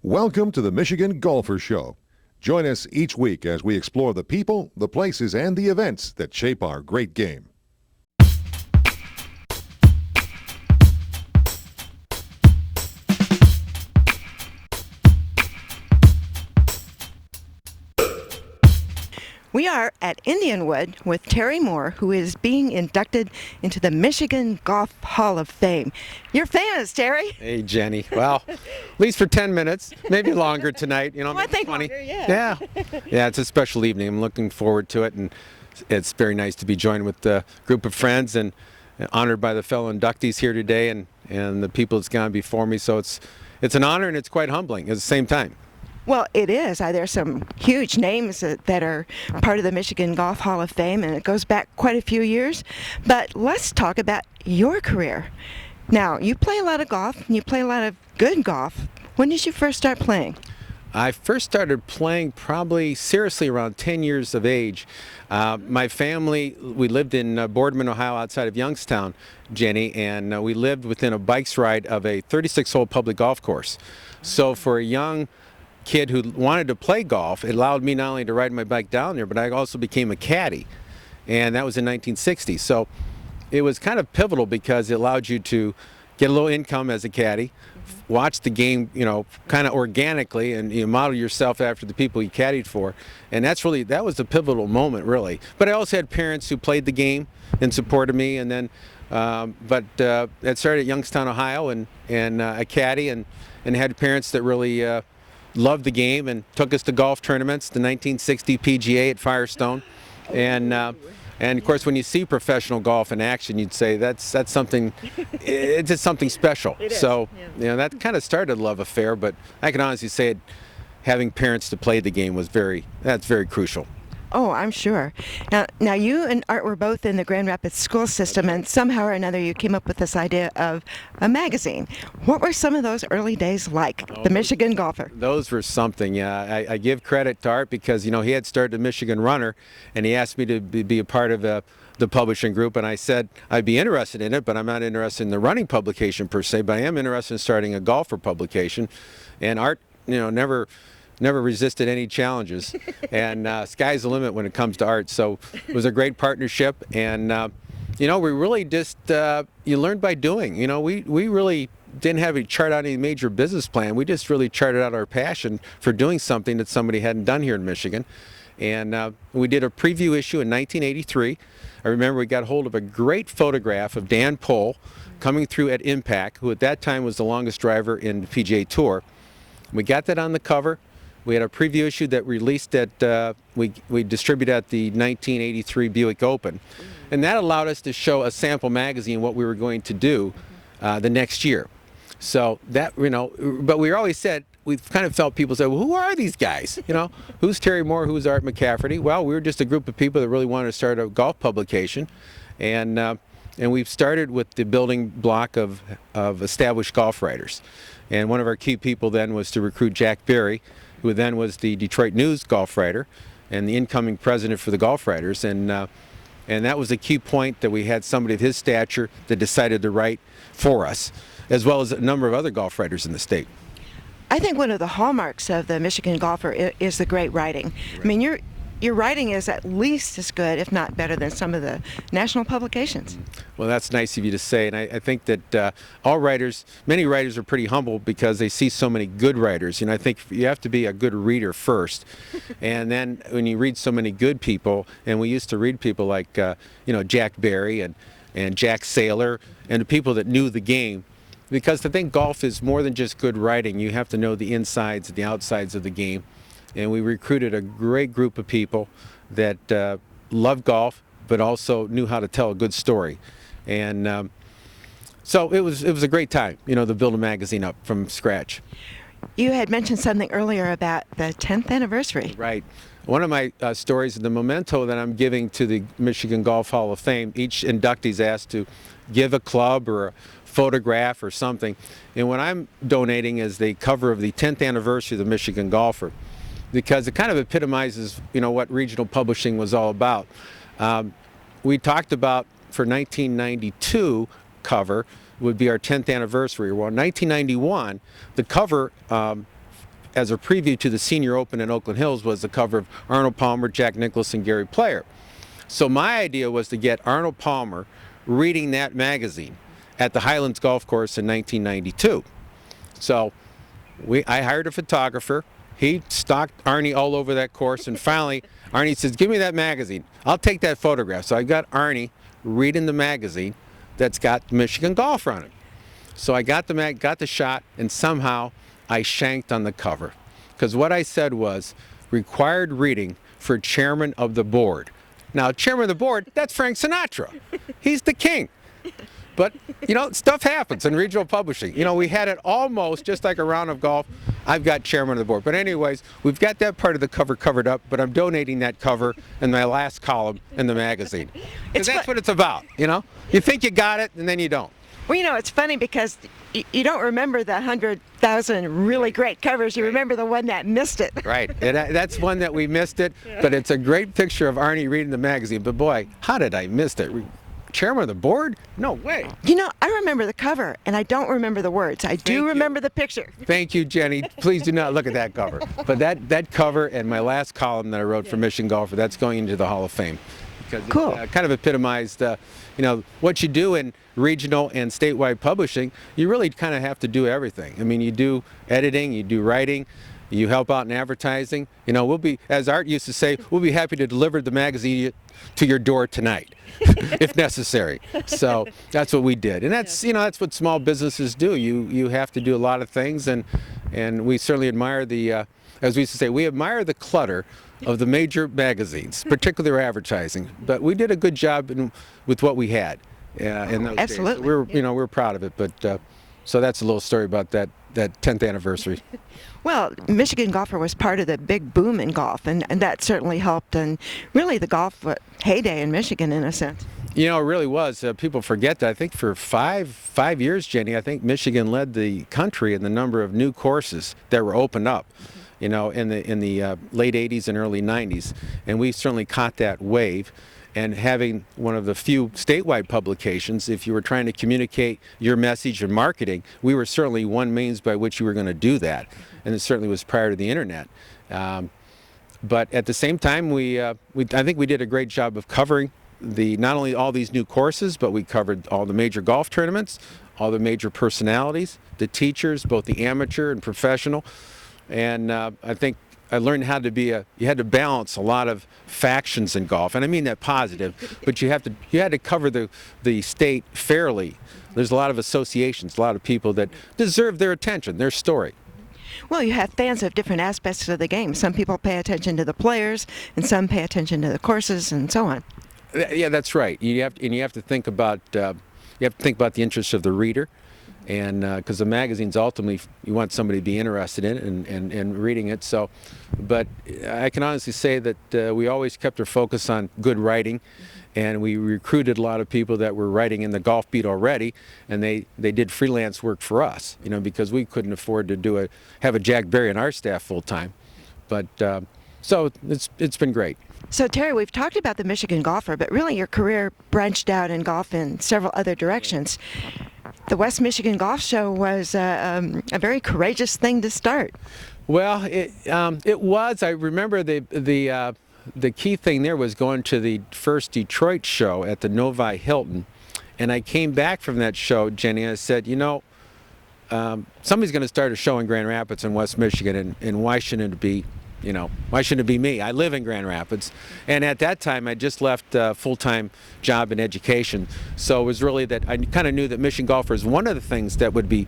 Welcome to the Michigan Golfer Show. Join us each week as we explore the people, the places, and the events that shape our great game. We are at Indianwood with Terry Moore, who is being inducted into the Michigan Golf Hall of Fame. You're famous, Terry. Hey, Jenny. Well, at least for 10 minutes, maybe longer tonight. You know, I think 20. longer, yeah. Yeah, it's a special evening. I'm looking forward to it, and it's very nice to be joined with a group of friends and honored by the fellow inductees here today and the people that's gone before me. So it's an honor and it's quite humbling at the same time. Well, it is. There's some huge names that are part of the Michigan Golf Hall of Fame, and it goes back quite a few years. But let's talk about your career. Now, you play a lot of golf, and you play a lot of good golf. When did you first start playing? I first started playing probably seriously around 10 years of age. My family, we lived in Boardman, Ohio, outside of Youngstown, Jenny, and we lived within a bike's ride of a 36-hole public golf course. So for a young kid who wanted to play golf, it allowed me not only to ride my bike down there, but I also became a caddy, and that was in 1960. So it was kind of pivotal because it allowed you to get a little income as a caddy, watch the game, you know, kind of organically, and you model yourself after the people you caddied for, and that was the pivotal moment, really. But I also had parents who played the game and supported me, and then it started at Youngstown, Ohio, and a caddy, and had parents that really loved the game and took us to golf tournaments, the 1960 PGA at Firestone, and of course when you see professional golf in action, you'd say that's something, it's just something special. So you know, that kind of started a love affair, but I can honestly say having parents to play the game that's very crucial. Oh, I'm sure. Now you and Art were both in the Grand Rapids school system, and somehow or another you came up with this idea of a magazine. What were some of those early days like, the Michigan Golfer? Those were something, yeah. I give credit to Art because, you know, he had started the Michigan Runner, and he asked me to be a part of the publishing group, and I said I'd be interested in it, but I'm not interested in the running publication per se, but I am interested in starting a golfer publication. And Art, you know, never resisted any challenges, and sky's the limit when it comes to Art. So it was a great partnership, and you know, we really just you learn by doing. You know, we really didn't have chart out any major business plan. We just really charted out our passion for doing something that somebody hadn't done here in Michigan, and we did a preview issue in 1983. I remember we got hold of a great photograph of Dan Pohl coming through at Impact, who at that time was the longest driver in the PGA Tour. We got that on the cover. We had a preview issue that released at, we distributed at the 1983 Buick Open. And that allowed us to show a sample magazine what we were going to do the next year. So that, you know, but we always said, we've kind of felt people say, well, who are these guys? You know, who's Terry Moore, who's Art McCafferty? Well, we were just a group of people that really wanted to start a golf publication. And we've started with the building block of established golf writers. And one of our key people then was to recruit Jack Berry, who then was the Detroit News golf writer and the incoming president for the golf writers. And that was a key point, that we had somebody of his stature that decided to write for us, as well as a number of other golf writers in the state. I think one of the hallmarks of the Michigan Golfer is the great writing. Right. I mean, your writing is at least as good, if not better, than some of the national publications. Well, that's nice of you to say, and I think that many writers are pretty humble because they see so many good writers. You know, I think you have to be a good reader first, and then when you read so many good people, and we used to read people like, you know, Jack Berry and Jack Saylor, and the people that knew the game, because I think golf is more than just good writing. You have to know the insides and the outsides of the game. And we recruited a great group of people that loved golf, but also knew how to tell a good story. And so it was a great time, you know, to build a magazine up from scratch. You had mentioned something earlier about the 10th anniversary. Right. One of my stories, the memento that I'm giving to the Michigan Golf Hall of Fame, each inductee is asked to give a club or a photograph or something. And what I'm donating is the cover of the 10th anniversary of the Michigan Golfer, because it kind of epitomizes, you know, what regional publishing was all about. We talked about, for 1992 cover would be our 10th anniversary. Well, in 1991, the cover as a preview to the Senior Open in Oakland Hills was the cover of Arnold Palmer, Jack Nicklaus, and Gary Player. So my idea was to get Arnold Palmer reading that magazine at the Highlands Golf Course in 1992. So I hired a photographer. He stalked Arnie all over that course, and finally Arnie says, "Give me that magazine. I'll take that photograph." So I got Arnie reading the magazine that's got Michigan Golfer on it. So I got the shot, and somehow I shanked on the cover. Because what I said was, required reading for chairman of the board. Now, chairman of the board, that's Frank Sinatra. He's the king. But, stuff happens in regional publishing. We had it almost just like a round of golf. I've got chairman of the board. But anyways, we've got that part of the cover covered up, but I'm donating that cover in my last column in the magazine. Because that's what it's about, You think you got it, and then you don't. Well, it's funny because you don't remember the 100,000 really great covers. You remember the one that missed it. Right. And that's one that we missed it, but it's a great picture of Arnie reading the magazine. But boy, how did I miss it? Chairman of the board? No way. I remember the cover, and I don't remember the words. I do remember the picture. Thank you, Jenny. Please do not look at that cover. But that cover and my last column that I wrote for Michigan Golfer, that's going into the Hall of Fame. Because cool. It kind of epitomized, what you do in regional and statewide publishing. You really kind of have to do everything. I mean, you do editing, you do writing, you help out in advertising. We'll be, as Art used to say, we'll be happy to deliver the magazine to your door tonight, if necessary. So that's what we did, and that's that's what small businesses do. You have to do a lot of things, and we certainly admire the, as we used to say, we admire the clutter of the major magazines, particularly their advertising. But we did a good job with what we had in those Absolutely. days. So we're proud of it. But so that's a little story about that 10th anniversary. Well, Michigan Golfer was part of the big boom in golf, and that certainly helped, and really the golf heyday in Michigan, in a sense. It really was. People forget that. I think for five years, Jenny, I think Michigan led the country in the number of new courses that were opened up, in the late 80s and early 90s, and we certainly caught that wave. And having one of the few statewide publications, if you were trying to communicate your message and marketing, we were certainly one means by which you were going to do that. And it certainly was prior to the internet. But at the same time, I think we did a great job of covering not only all these new courses, but we covered all the major golf tournaments, all the major personalities, the teachers, both the amateur and professional. And I think I learned how to you had to balance a lot of factions in golf, and I mean that positive, but you had to cover the state fairly. There's a lot of associations, a lot of people that deserve their attention, their story. Well, you have fans of different aspects of the game. Some people pay attention to the players, and some pay attention to the courses, and so on. Yeah, that's right. You have to think about the interests of the reader. And because the magazine's ultimately, you want somebody to be interested in it and reading it. So, but I can honestly say that we always kept our focus on good writing, and we recruited a lot of people that were writing in the golf beat already, and they did freelance work for us, because we couldn't afford to have a Jack Berry on our staff full time. But so it's been great. So Terry, we've talked about the Michigan Golfer, but really your career branched out in golf in several other directions. The West Michigan Golf Show was a very courageous thing to start. Well, it was. I remember the key thing there was going to the first Detroit show at the Novi Hilton, and I came back from that show, Jenny, and I said, somebody's going to start a show in Grand Rapids in West Michigan, and why shouldn't it be? Why shouldn't it be me? I live in Grand Rapids. And at that time, I just left a full-time job in education. So it was really that I kind of knew that Michigan Golfer is one of the things that would be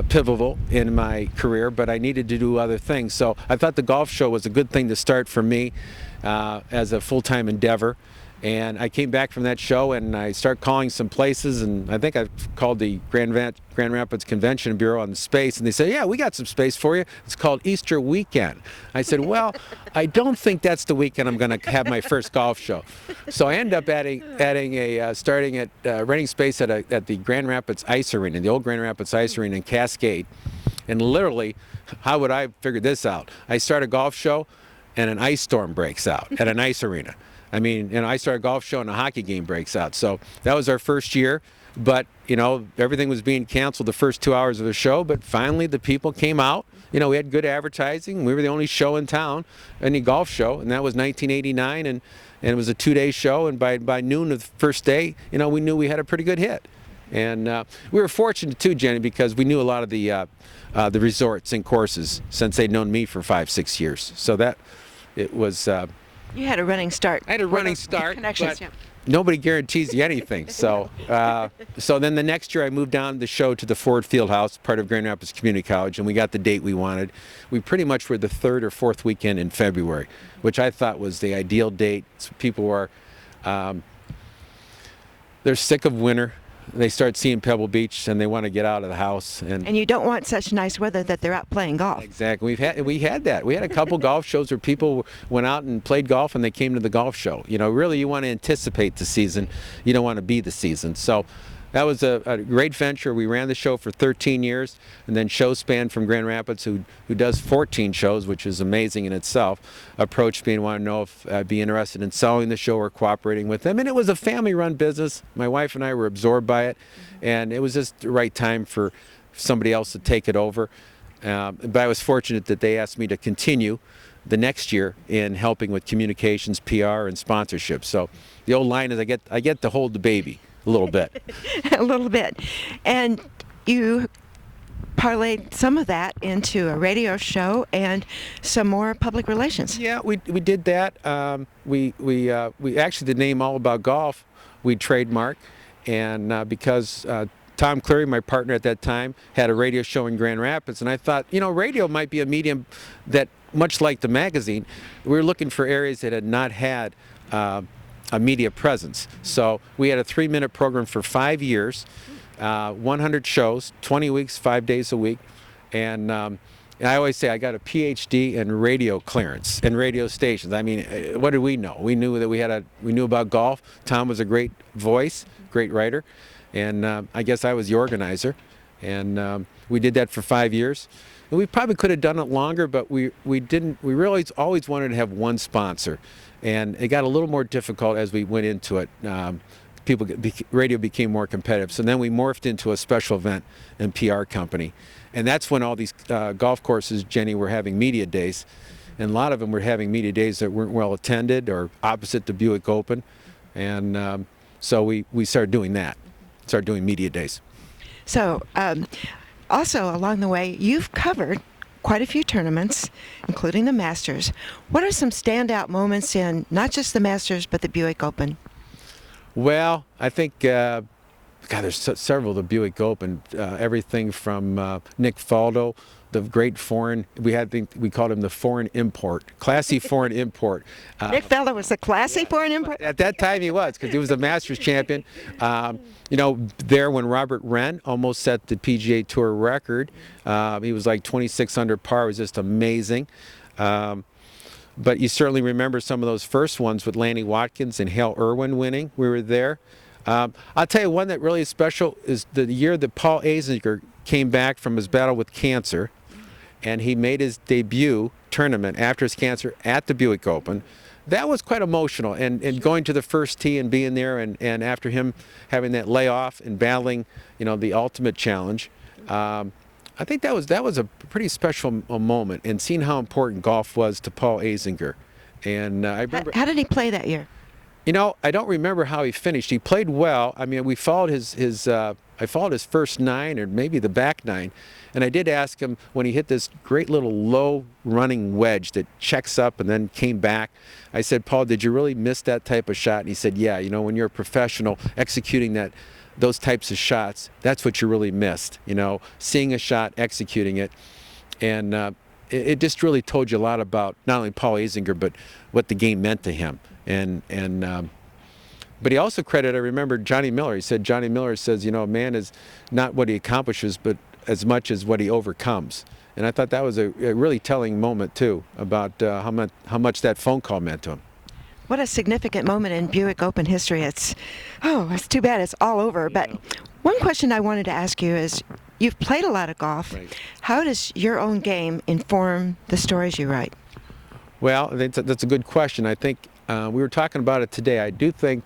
pivotal in my career, but I needed to do other things. So I thought the golf show was a good thing to start for me as a full-time endeavor. And I came back from that show and I started calling some places, and I think I called the Grand Rapids Convention Bureau on the space, and they said, yeah, we got some space for you. It's called Easter Weekend. I said, well, I don't think that's the weekend I'm going to have my first golf show. So I ended up renting space at the Grand Rapids Ice Arena, the old Grand Rapids Ice Arena in Cascade. And literally, how would I figure this out? I start a golf show and an ice storm breaks out at an ice arena. I mean, I start a golf show and a hockey game breaks out. So that was our first year. But, you know, everything was being canceled the first 2 hours of the show, but finally the people came out. You know, we had good advertising. We were the only show in town, any golf show, and that was 1989, and it was a 2-day show, and by noon of the first day, you know, we knew we had a pretty good hit. And we were fortunate too, Jenny, because we knew a lot of the resorts and courses since they'd known me for 5-6 years. So that it was. You had a running start. I had a running start, connections, but yeah. nobody guarantees you anything. So, so then the next year I moved down the show to the Ford Fieldhouse, part of Grand Rapids Community College, and we got the date we wanted. We pretty much were the 3rd or 4th weekend in February, which I thought was the ideal date. So people were, they're sick of winter. They start seeing Pebble Beach and they want to get out of the house. And you don't want such nice weather that they're out playing golf. Exactly. We had that. We had a couple golf shows where people went out and played golf and they came to the golf show. You know, really you want to anticipate the season. You don't want to be the season. So that was a great venture. We ran the show for 13 years, and then Showspan from Grand Rapids, who does 14 shows, which is amazing in itself, approached me and wanted to know if I'd be interested in selling the show or cooperating with them. And it was a family-run business. My wife and I were absorbed by it, and it was just the right time for somebody else to take it over. But I was fortunate that they asked me to continue the next year in helping with communications, PR, and sponsorship. So the old line is I get to hold the baby. A little bit. A little bit. And you parlayed some of that into a radio show and some more public relations. Yeah, we did that. We actually, the name All About Golf, we trademarked, and because Tom Cleary, my partner at that time, had a radio show in Grand Rapids, and I thought, you know, radio might be a medium that, much like the magazine, we were looking for areas that had not had a media presence. So we had a 3-minute program for 5 years, 100 shows, 20 weeks, 5 days a week. And I always say I got a PhD in radio clearance and radio stations. I mean, what did we know? We knew that we knew about golf. Tom was a great voice, great writer. And I guess I was the organizer. And we did that for 5 years. And we probably could have done it longer, but we didn't. We really always wanted to have one sponsor. And it got a little more difficult as we went into it. Radio became more competitive. So then we morphed into a special event and PR company. And that's when all these golf courses, Jenny, were having media days. And a lot of them were having media days that weren't well attended or opposite the Buick Open. And so we started doing that, started doing media days. So also along the way, you've covered quite a few tournaments, including the Masters. What are some standout moments in not just the Masters, but the Buick Open? Well, I think, there's several of the Buick Open. Everything from Nick Faldo, the great foreign, we called him the foreign import, classy foreign import. Nick Faldo was a classy foreign import? At that time he was, because he was a Masters champion. You know, there when Robert Wren almost set the PGA Tour record, he was like 26 under par. It was just amazing. But you certainly remember some of those first ones with Lanny Watkins and Hale Irwin winning. We were there. I'll tell you one that really is special is the year that Paul Azinger came back from his battle with cancer, and he made his debut tournament after his cancer at the Buick Open. That was quite emotional, and going to the first tee and being there, and after him having that layoff and battling, you know, the ultimate challenge. I think that was a pretty special moment, and seeing how important golf was to Paul Azinger. And I remember. How did he play that year? You know, I don't remember how he finished. He played well. I mean, we followed I followed his first 9 or maybe the back 9, and I did ask him when he hit this great little low running wedge that checks up and then came back. I said, Paul, did you really miss that type of shot? And he said, yeah. You know, when you're a professional executing those types of shots, that's what you really missed. You know, seeing a shot, executing it, and it just really told you a lot about not only Paul Azinger but what the game meant to him. But he also credited, I remember, Johnny Miller. He said, Johnny Miller says, you know, a man is not what he accomplishes, but as much as what he overcomes. And I thought that was a really telling moment, too, about how much that phone call meant to him. What a significant moment in Buick Open history. It's too bad it's all over. But one question I wanted to ask you is, you've played a lot of golf. Right. How does your own game inform the stories you write? Well, that's a good question. I think we were talking about it today. I do think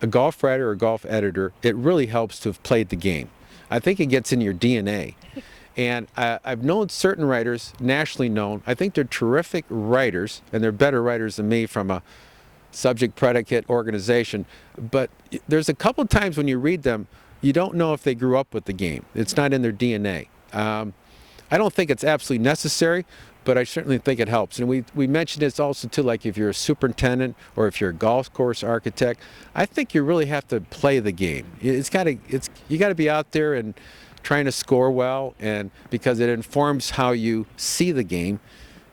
a golf writer or golf editor, it really helps to have played the game. I think it gets in your DNA. And I've known certain writers, nationally known. I think they're terrific writers, and they're better writers than me from a subject predicate organization. But there's a couple times when you read them, you don't know if they grew up with the game. It's not in their DNA. I don't think it's absolutely necessary, but I certainly think it helps. And we mentioned this also too, like if you're a superintendent or if you're a golf course architect, I think you really have to play the game. You got to be out there and trying to score well, and because it informs how you see the game.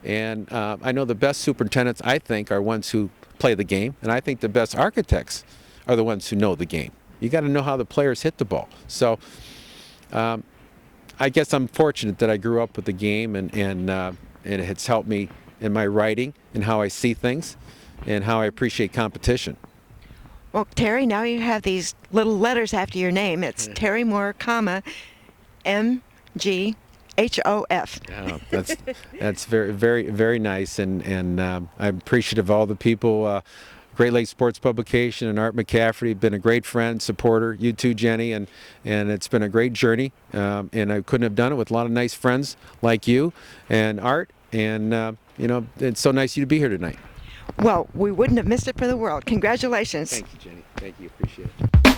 And I know the best superintendents, I think, are ones who play the game, and I think the best architects are the ones who know the game. You got to know how the players hit the ball. So I guess I'm fortunate that I grew up with the game, and it's helped me in my writing and how I see things and how I appreciate competition. Well, Terry, now you have these little letters after your name. It's Terry Moore, comma, MGHOF. That's very, very, very nice, and I'm appreciative of all the people. Great Lakes Sports Publication and Art McCafferty have been a great friend, supporter. You too, Jenny, and it's been a great journey. And I couldn't have done it with a lot of nice friends like you and Art. And it's so nice of you to be here tonight. Well, we wouldn't have missed it for the world. Congratulations. Thank you, Jenny. Thank you. Appreciate it.